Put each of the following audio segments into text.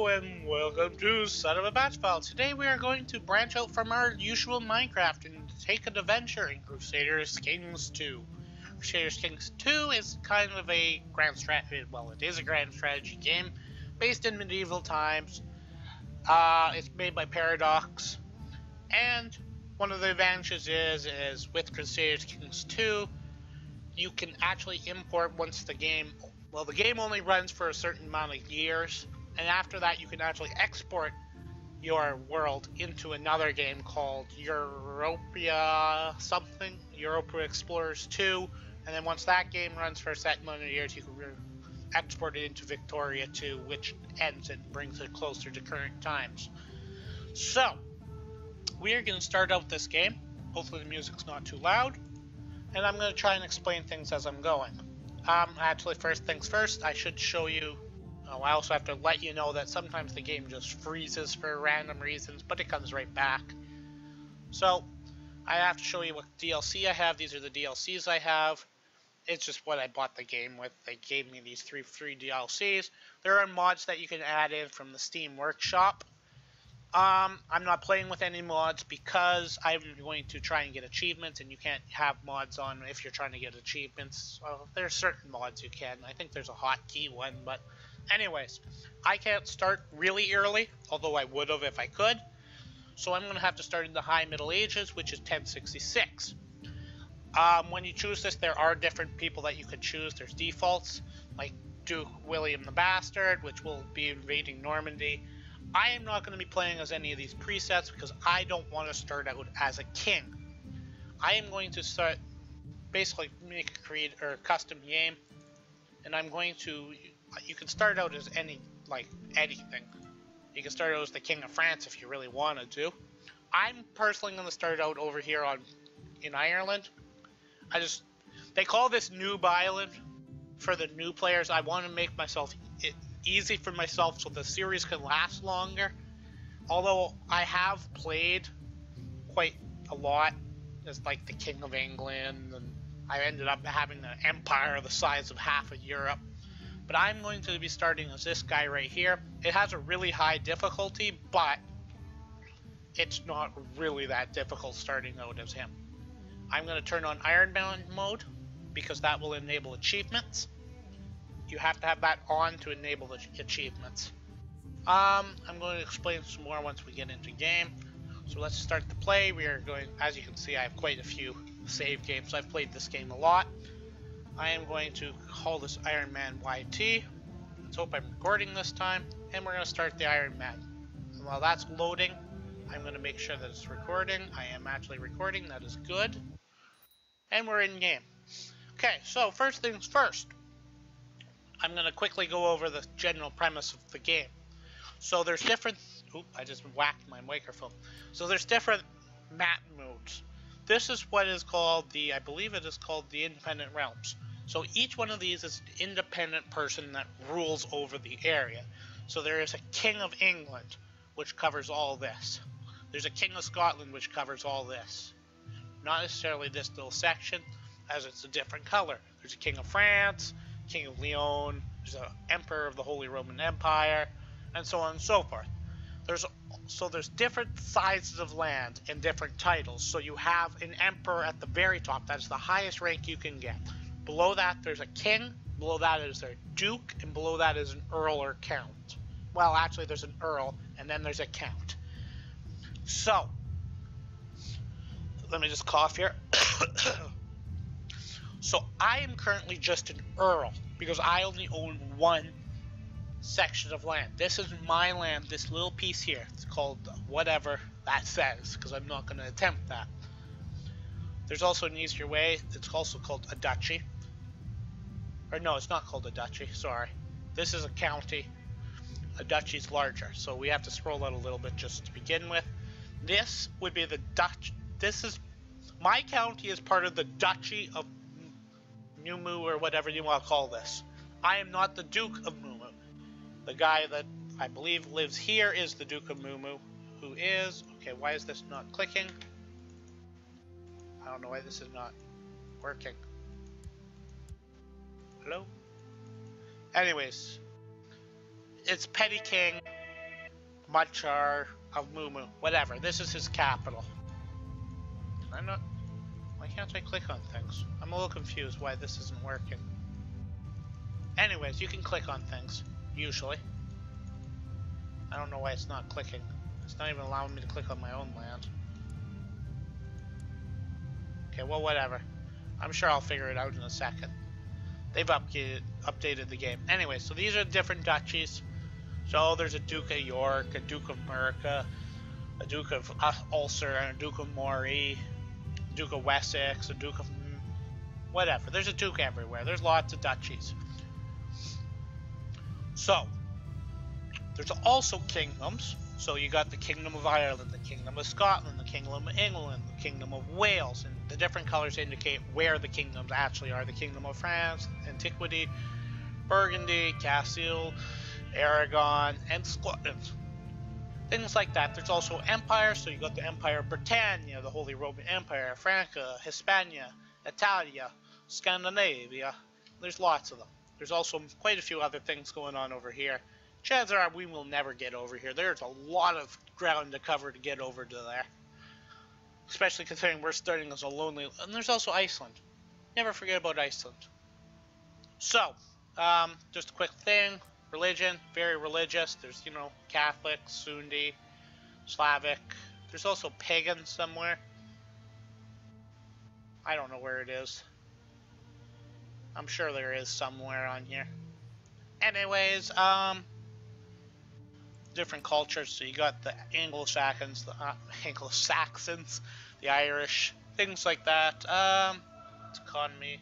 and welcome to Son of a Batch File. Today we are going to branch out from our usual Minecraft and take an adventure in Crusader's Kings 2. Crusader's Kings 2 is kind of a grand strategy, well, it is a grand strategy game based in medieval times. It's made by Paradox, and one of the advantages is with Crusader's Kings 2, you can actually import once the game, well, the game only runs for a certain amount of years, and after that you can actually export your world into another game called Europa something, Europa Explorers 2, and then once that game runs for a set amount of years, you can export it into Victoria 2, which ends and brings it closer to current times. So, we are going to start out this game. Hopefully the music's not too loud. And I'm going to try and explain things as I'm going. Actually, first things first, I should show you, I also have to let you know that sometimes the game just freezes for random reasons, but it comes right back. So, I have to show you what DLC I have. These are the DLCs I have. It's just what I bought the game with. They gave me these three DLCs. There are mods that you can add in from the Steam Workshop. I'm not playing with any mods because I'm going to try and get achievements, and you can't have mods on if you're trying to get achievements. Well, there's certain mods you can. I think there's a hotkey one, but anyways, I can't start really early, although I would have if I could. So I'm going to have to start in the High Middle Ages, which is 1066. When you choose this, there are different people that you can choose. There's defaults, like Duke William the Bastard, which will be invading Normandy. I am not going to be playing as any of these presets because I don't want to start out as a king. I am going to start, basically make a custom game, and I'm going to, you can start out as anything. You can start out as the King of France if you really wanted to. I'm personally going to start out over here in Ireland. They call this Noob Island for the new players. I want to make myself easy for myself so the series can last longer. Although I have played quite a lot as like the King of England, and I ended up having an empire the size of half of Europe. But I'm going to be starting as this guy right here. It has a really high difficulty, but it's not really that difficult starting out as him. I'm going to turn on Iron Man mode because that will enable achievements. You have to have that on to enable the achievements. I'm going to explain some more once we get into game. So let's start the play. We are going, as you can see, I have quite a few save games. I've played this game a lot. I am going to call this Iron Man YT. Let's hope I'm recording this time. And we're going to start the Iron Man. And while that's loading, I'm going to make sure that it's recording. I am actually recording. That is good. And we're in game. Okay, so first things first. I'm going to quickly go over the general premise of the game. So there's different... Oop, I just whacked my microphone. So there's different map modes. This is what is called I believe it is called the Independent Realms. So each one of these is an independent person that rules over the area. So there is a King of England, which covers all this. There's a King of Scotland, which covers all this. Not necessarily this little section, as it's a different color. There's a King of France, King of Leon, there's an Emperor of the Holy Roman Empire, and so on and so forth. There's different sizes of land and different titles. So you have an Emperor at the very top. That's the highest rank you can get. Below that, there's a King. Below that is a Duke, and below that is an Earl or Count. Well, actually, there's an Earl, and then there's a Count. So, let me just cough here. So I am currently just an Earl because I only own one section of land. This is my land, this little piece here. It's called whatever that says because I'm not going to attempt that. There's also an easier way. It's also called a duchy. Or no, it's not called a duchy. Sorry. This is a county. A duchy's larger. So we have to scroll out a little bit just to begin with. This would be the Dutch. My county is part of the Duchy of Mumu, or whatever you want to call this. I am not the Duke of Mumu. The guy that I believe lives here is the Duke of Mumu, who is... Okay, why is this not clicking? I don't know why this is not working. Hello? Anyways, it's Petty King Machar of Mumu. Whatever. This is his capital. Can I not? Why can't I click on things? I'm a little confused why this isn't working. Anyways, you can click on things, usually. I don't know why it's not clicking. It's not even allowing me to click on my own land. Okay, well, whatever. I'm sure I'll figure it out in a second. They've updated the game. Anyway, so these are different duchies. So there's a Duke of York, a Duke of Mercia, a Duke of Ulster, and a Duke of Moray, a Duke of Wessex, a Duke of... whatever. There's a Duke everywhere. There's lots of duchies. So, there's also kingdoms. So you got the Kingdom of Ireland, the Kingdom of Scotland, the Kingdom of England, the Kingdom of Wales, and the different colors indicate where the kingdoms actually are. The Kingdom of France, Antiquity, Burgundy, Castile, Aragon, and Scotland. Things like that. There's also empires, so you got the Empire of Britannia, the Holy Roman Empire, Francia, Hispania, Italia, Scandinavia. There's lots of them. There's also quite a few other things going on over here. Chances are we will never get over here. There's a lot of ground to cover to get over to there. Especially considering we're starting as a lonely... And there's also Iceland. Never forget about Iceland. So, just a quick thing. Religion, very religious. There's, you know, Catholic, Sunni, Slavic. There's also pagan somewhere. I don't know where it is. I'm sure there is somewhere on here. Anyways, different cultures. So you got the Anglo-Saxons, the Irish, things like that. Economy,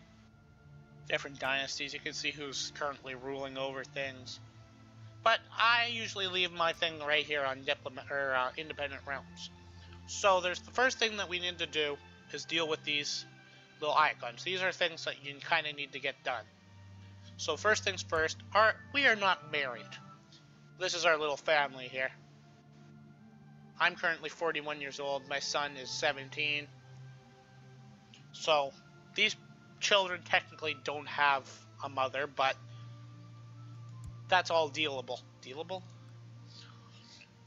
different dynasties. You can see who's currently ruling over things. But I usually leave my thing right here on independent realms. So there's the first thing that we need to do is deal with these little icons. These are things that you kind of need to get done. So first things first, we are not married. This is our little family here. I'm currently 41 years old. My son is 17. So these children technically don't have a mother, but that's all dealable. Dealable?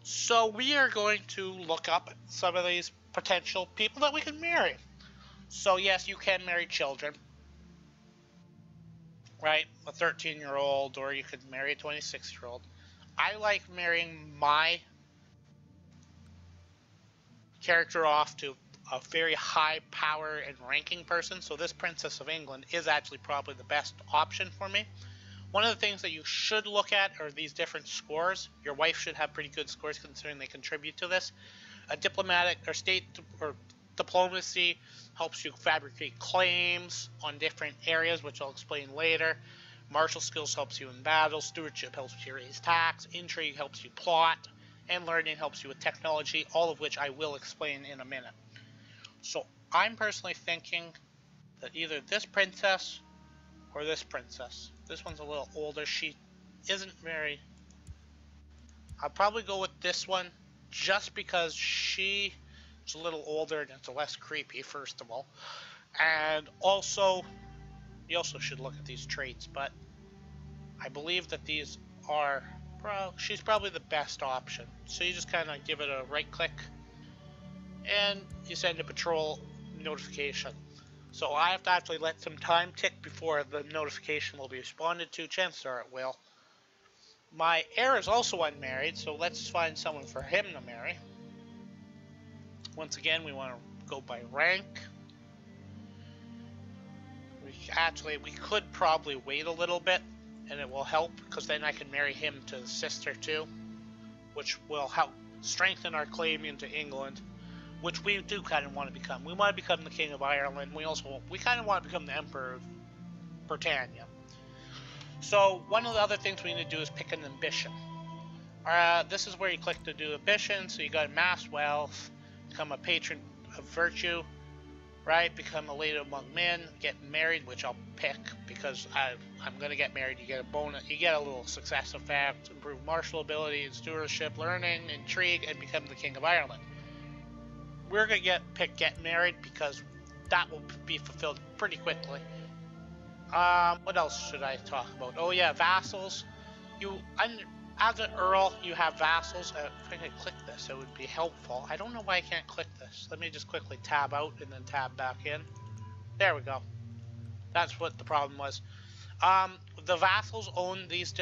So we are going to look up some of these potential people that we can marry. So yes, you can marry children. Right? A 13-year-old, or you could marry a 26-year-old. I like marrying my character off to a very high power and ranking person. So this Princess of England is actually probably the best option for me. One of the things that you should look at are these different scores. Your wife should have pretty good scores considering they contribute to this. A diplomatic or state or diplomacy helps you fabricate claims on different areas, which I'll explain later. Martial skills helps you in battle. Stewardship helps you raise tax. Intrigue helps you plot. And learning helps you with technology, all of which I will explain in a minute. So I'm personally thinking that either this princess or this princess. This one's a little older. She isn't very... I'll probably go with this one just because she is a little older and it's less creepy, first of all. And also, you also should look at these traits, but I believe that these are... she's probably the best option. So you just kind of give it a right click and you send a patrol notification. So I have to actually let some time tick before the notification will be responded to. Chances are it will. My heir is also unmarried, so let's find someone for him to marry. Once again, we want to go by rank. We could probably wait a little bit, and it will help, because then I can marry him to his sister too, which will help strengthen our claim into England, which we do kind of want to become. We want to become the King of Ireland. We kind of want to become the Emperor of Britannia. So one of the other things we need to do is pick an ambition. This is where you click to do ambition. So you got amass wealth, become a patron of virtue, right? Become a lady among men, get married, which I'll pick because I'm going to get married. You get a bonus, you get a little success effect, improve martial ability and stewardship, learning, intrigue, and become the King of Ireland. We're going to pick get married because that will be fulfilled pretty quickly. What else should I talk about? Oh yeah, vassals. As an earl, you have vassals. If I could click this, it would be helpful. I don't know why I can't click this. Let me just quickly tab out and then tab back in. There we go. That's what the problem was. The vassals own these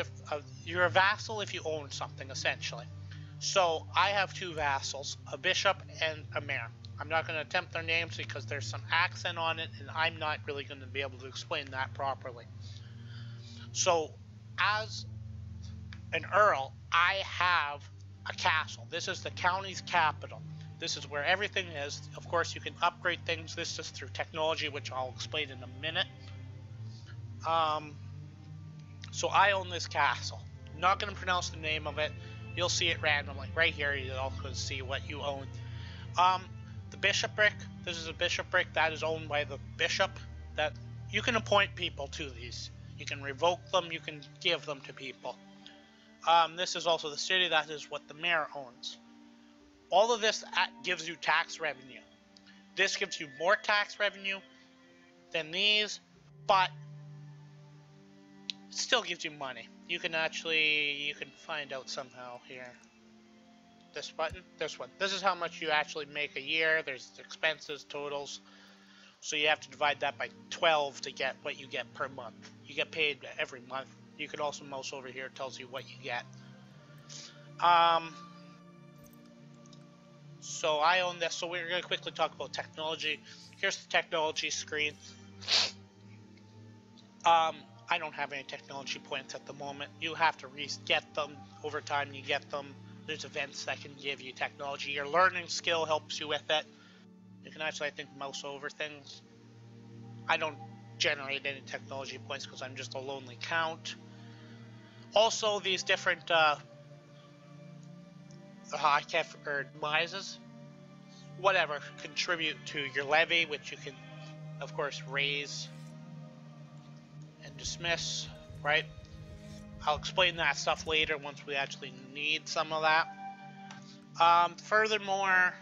you're a vassal if you own something, essentially. So I have two vassals, a bishop and a mayor. I'm not going to attempt their names because there's some accent on it, and I'm not really going to be able to explain that properly. So, as an earl, I have a castle. This is the county's capital. This is where everything is. Of course, you can upgrade things. This is through technology, which I'll explain in a minute. So I own this castle. I'm not going to pronounce the name of it. You'll see it randomly. Right here, you'll see what you own. The bishopric, this is a bishopric that is owned by the bishop. That you can appoint people to these. You can revoke them, you can give them to people. This is also the city, that is what the mayor owns. All of this gives you tax revenue. This gives you more tax revenue than these, but it still gives you money. You can find out somehow here. This button, this one. This is how much you actually make a year. There's expenses, totals. So you have to divide that by 12 to get what you get per month. You get paid every month. You can also mouse over here, it tells you what you get. So I own this. So we're going to quickly talk about technology. Here's the technology screen. I don't have any technology points at the moment. You have to get them. Over time you get them. There's events that can give you technology. Your learning skill helps you with it. You can actually, I think, mouse over things. I don't generate any technology points because I'm just a lonely count. Also, these different mises, whatever, contribute to your levy, which you can, of course, raise and dismiss, right? I'll explain that stuff later once we actually need some of that. Furthermore,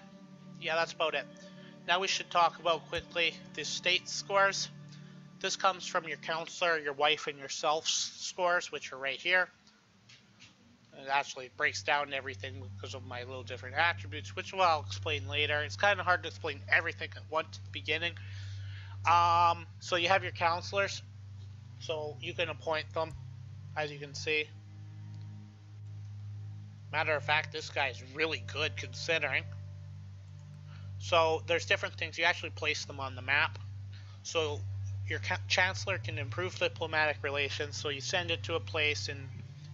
yeah, that's about it. Now we should talk about quickly the state scores. This comes from your counselor, your wife, and yourself's scores, which are right here. It actually breaks down everything because of my little different attributes, which I'll explain later. It's kind of hard to explain everything at once at the beginning. So you have your counselors, so you can appoint them, as you can see. Matter of fact, this guy is really good considering. So there's different things. You actually place them on the map. So your chancellor can improve diplomatic relations. So you send it to a place and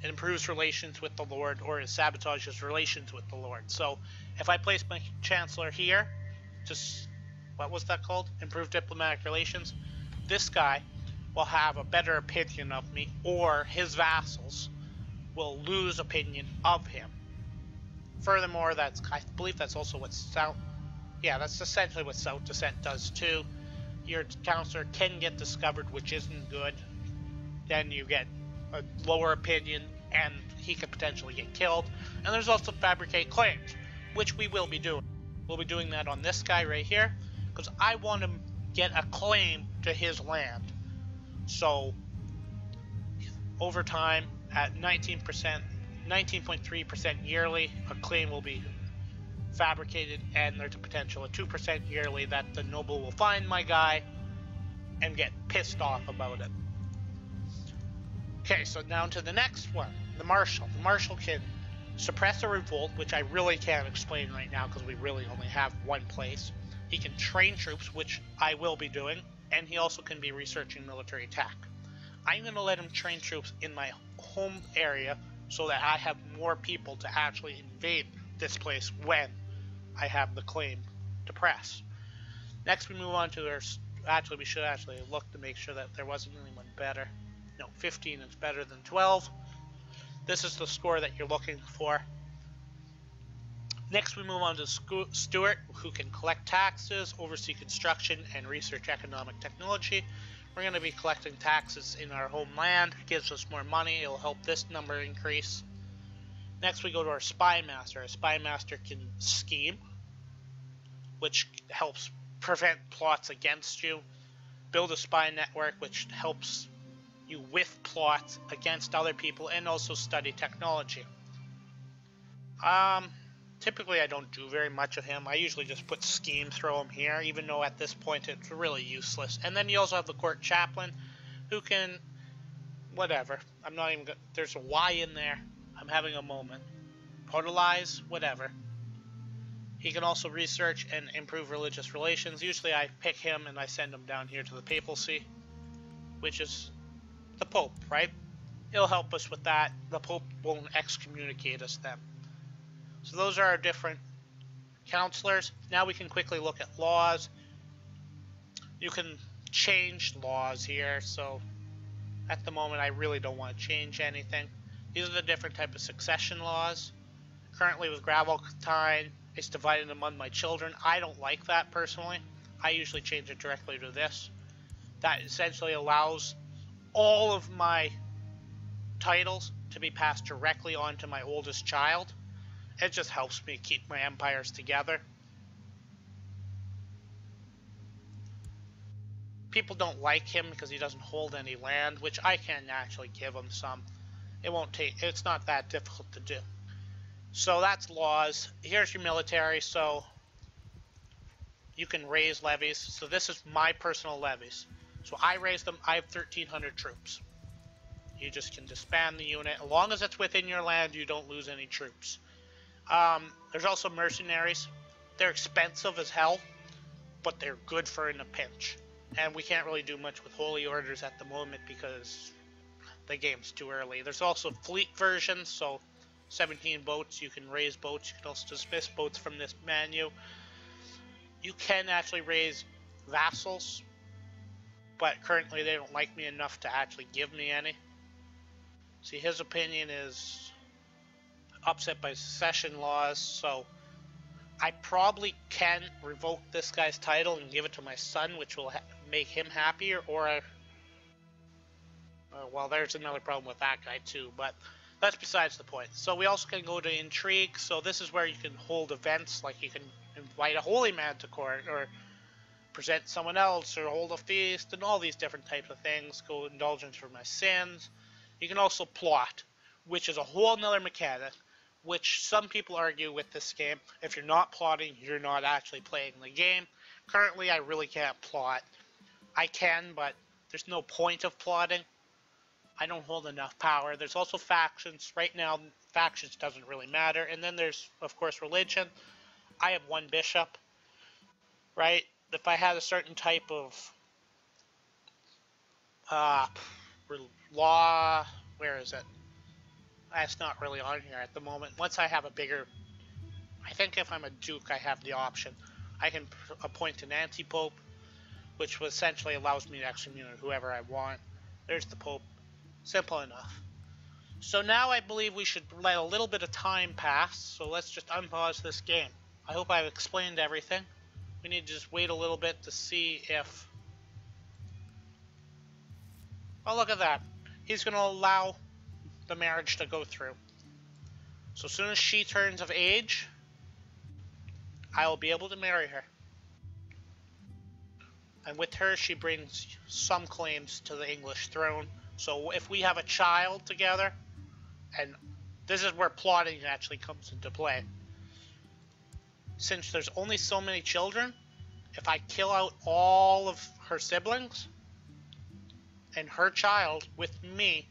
it improves relations with the Lord, or it sabotages relations with the Lord. So if I place my chancellor here, just, what was that called? Improve diplomatic relations. This guy will have a better opinion of me, or his vassals will lose opinion of him. Furthermore, I believe that's also what that's essentially what South Descent does too. Your counselor can get discovered, which isn't good. Then you get a lower opinion, and he could potentially get killed. And there's also fabricate claims, which we will be doing. We'll be doing that on this guy right here, because I want to get a claim to his land. So, over time, at 19.3% yearly, a claim will be fabricated, and there's a potential of 2% yearly that the noble will find my guy and get pissed off about it. Okay, so down to the next one, the marshal. The marshal can suppress a revolt, which I really can't explain right now because we really only have one place. He can train troops, which I will be doing, and he also can be researching military attack. I'm going to let him train troops in my home area so that I have more people to actually invade this place when I have the claim to press. Next we move on to our, we should actually look to make sure that there wasn't anyone better. No, 15 is better than 12. This is the score that you're looking for. Next we move on to Stewart, who can collect taxes, oversee construction, and research economic technology. We're going to be collecting taxes in our homeland. It gives us more money. It'll help this number increase. Next we go to our Spy Master. A Spy Master can scheme, which helps prevent plots against you. Build a spy network, which helps you whiff plots against other people and also study technology. Typically I don't do very much of him. I usually just put scheme, throw him here, even though at this point it's really useless. And then you also have the court chaplain, who can, whatever. I'm not even gonna, there's a Y in there. I'm having a moment. Totalize, whatever. He can also research and improve religious relations. Usually I pick him and I send him down here to the papacy, which is the Pope, right? It'll help us with that. The Pope won't excommunicate us then. So those are our different counselors. Now we can quickly look at laws. You can change laws here, so at the moment I really don't want to change anything. These are the different type of succession laws. Currently with Graveltine, it's divided among my children. I don't like that personally. I usually change it directly to this. That essentially allows all of my titles to be passed directly on to my oldest child. It just helps me keep my empires together. People don't like him because he doesn't hold any land, which I can actually give him some. It's not that difficult to do. So that's laws. Here's your military, so you can raise levies. So this is my personal levies. So I raise them. I have 1,300 troops. You just can disband the unit. As long as it's within your land, you don't lose any troops. There's also mercenaries. They're expensive as hell, but they're good for in a pinch. And we can't really do much with holy orders at the moment because the game's too early. There's also fleet versions, so 17 boats, you can raise boats. You can also dismiss boats from this menu. You can actually raise vassals, but currently they don't like me enough to actually give me any. See, his opinion is upset by succession laws, so I probably can revoke this guy's title and give it to my son, which will make him happier, or well, there's another problem with that guy too, but that's besides the point. So we also can go to intrigue. So this is where you can hold events, like you can invite a holy man to court, or present someone else, or hold a feast, and all these different types of things. Go indulgence for my sins. You can also plot, which is a whole nother mechanic, which some people argue with this game. If you're not plotting, you're not actually playing the game. Currently, I really can't plot. I can, but there's no point of plotting. I don't hold enough power. There's also factions. Right now, factions doesn't really matter. And then there's, of course, religion. I have one bishop, right? If I had a certain type of law, where is it? That's not really on here at the moment. Once I have a bigger, I think if I'm a duke, I have the option. I can appoint an anti-pope, which essentially allows me to excommunicate whoever I want. There's the pope. Simple enough. So now I believe we should let a little bit of time pass, so let's just unpause this game. I hope I've explained everything. We need to just wait a little bit to see if... Oh, look at that. He's going to allow the marriage to go through. So as soon as she turns of age, I will be able to marry her. And with her, she brings some claims to the English throne. So if we have a child together, and this is where plotting actually comes into play. Since there's only so many children, if I kill out all of her siblings, and her child with me,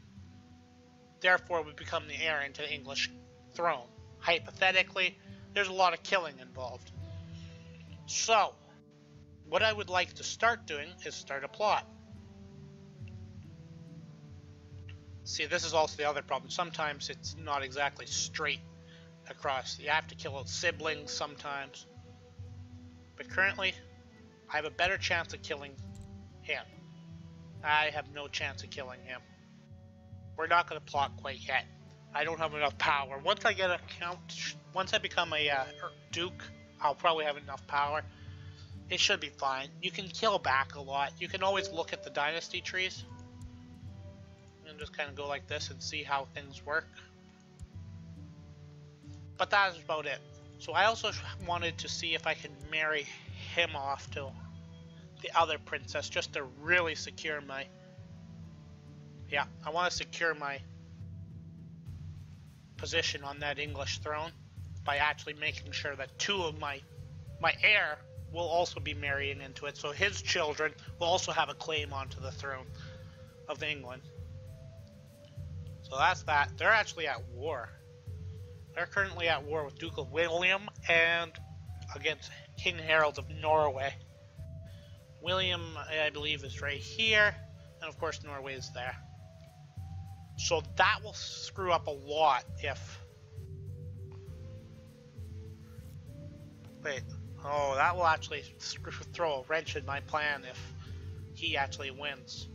therefore would become the heir into the English throne. Hypothetically, there's a lot of killing involved. So, what I would like to start doing is start a plot. See, this is also the other problem. Sometimes it's not exactly straight across. You have to kill out siblings sometimes. But currently, I have a better chance of killing him. I have no chance of killing him. We're not going to plot quite yet. I don't have enough power. Once I get a count, once I become a duke, I'll probably have enough power. It should be fine. You can kill back a lot. You can always look at the dynasty trees and just kind of go like this and see how things work. But that is about it. So I also wanted to see if I can marry him off to the other princess, just to really secure my Yeah, I want to secure my position on that English throne by actually making sure that two of my heir will also be marrying into it, so his children will also have a claim onto the throne of England. So that's that. They're actually at war. They're currently at war with Duke of William and against King Harold of Norway. William, I believe, is right here, and of course Norway is there. So that will screw up a lot if... Wait, oh, that will actually throw a wrench in my plan if he actually wins.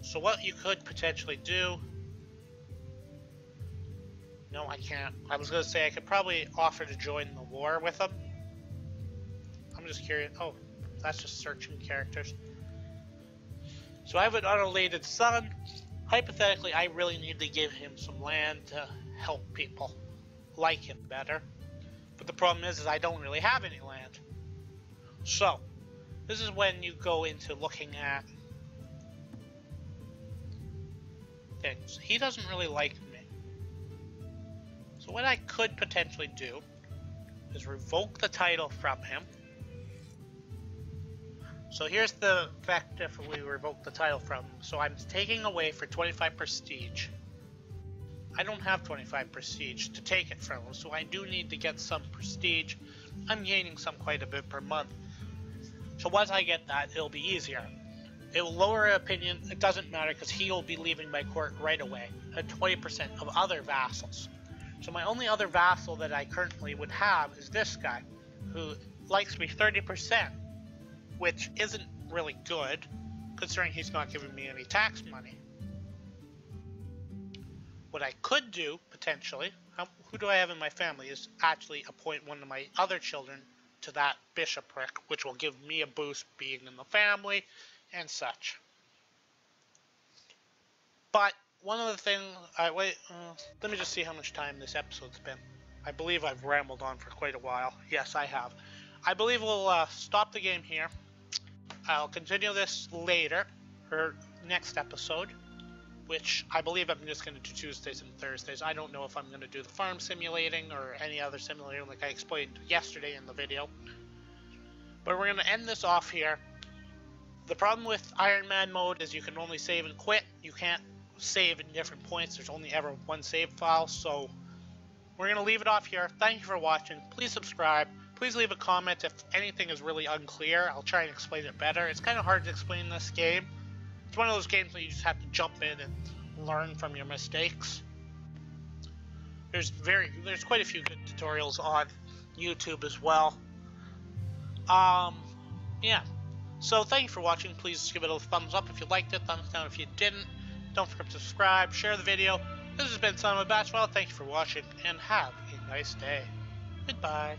So what you could potentially do... No, I can't. I was going to say I could probably offer to join the war with him. I'm just curious. Oh, that's just searching characters. So I have an unrelated son. Hypothetically, I really need to give him some land to help people like him better. But the problem is I don't really have any land. So, this is when you go into looking at things. He doesn't really like me. So what I could potentially do is revoke the title from him. So here's the fact if we revoke the title from him. So I'm taking away for 25 prestige. I don't have 25 prestige to take it from him, so I do need to get some prestige. I'm gaining some quite a bit per month. So once I get that, it'll be easier. It will lower opinion, it doesn't matter because he'll be leaving my court right away. And 20% of other vassals. So my only other vassal that I currently would have is this guy, who likes me 30%, which isn't really good, considering he's not giving me any tax money. What I could do, potentially, who do I have in my family, is actually appoint one of my other children to that bishopric, which will give me a boost being in the family and such. But one of the things, let me just see how much time this episode's been. I believe I've rambled on for quite a while. Yes, I have. I believe we'll stop the game here. I'll continue this later, or next episode, which I believe I'm just going to do Tuesdays and Thursdays. I don't know if I'm going to do the farm simulating or any other simulator like I explained yesterday in the video. But we're going to end this off here. The problem with Iron Man mode is you can only save and quit. You can't save in different points. There's only ever one save file, so we're going to leave it off here. Thank you for watching. Please subscribe. Please leave a comment if anything is really unclear. I'll try and explain it better. It's kind of hard to explain this game. It's one of those games where you just have to jump in and learn from your mistakes. There's quite a few good tutorials on YouTube as well. Yeah. So thank you for watching. Please give it a thumbs up if you liked it, thumbs down if you didn't. Don't forget to subscribe, share the video. This has been Son of a Batchwell. Thank you for watching, and have a nice day. Goodbye.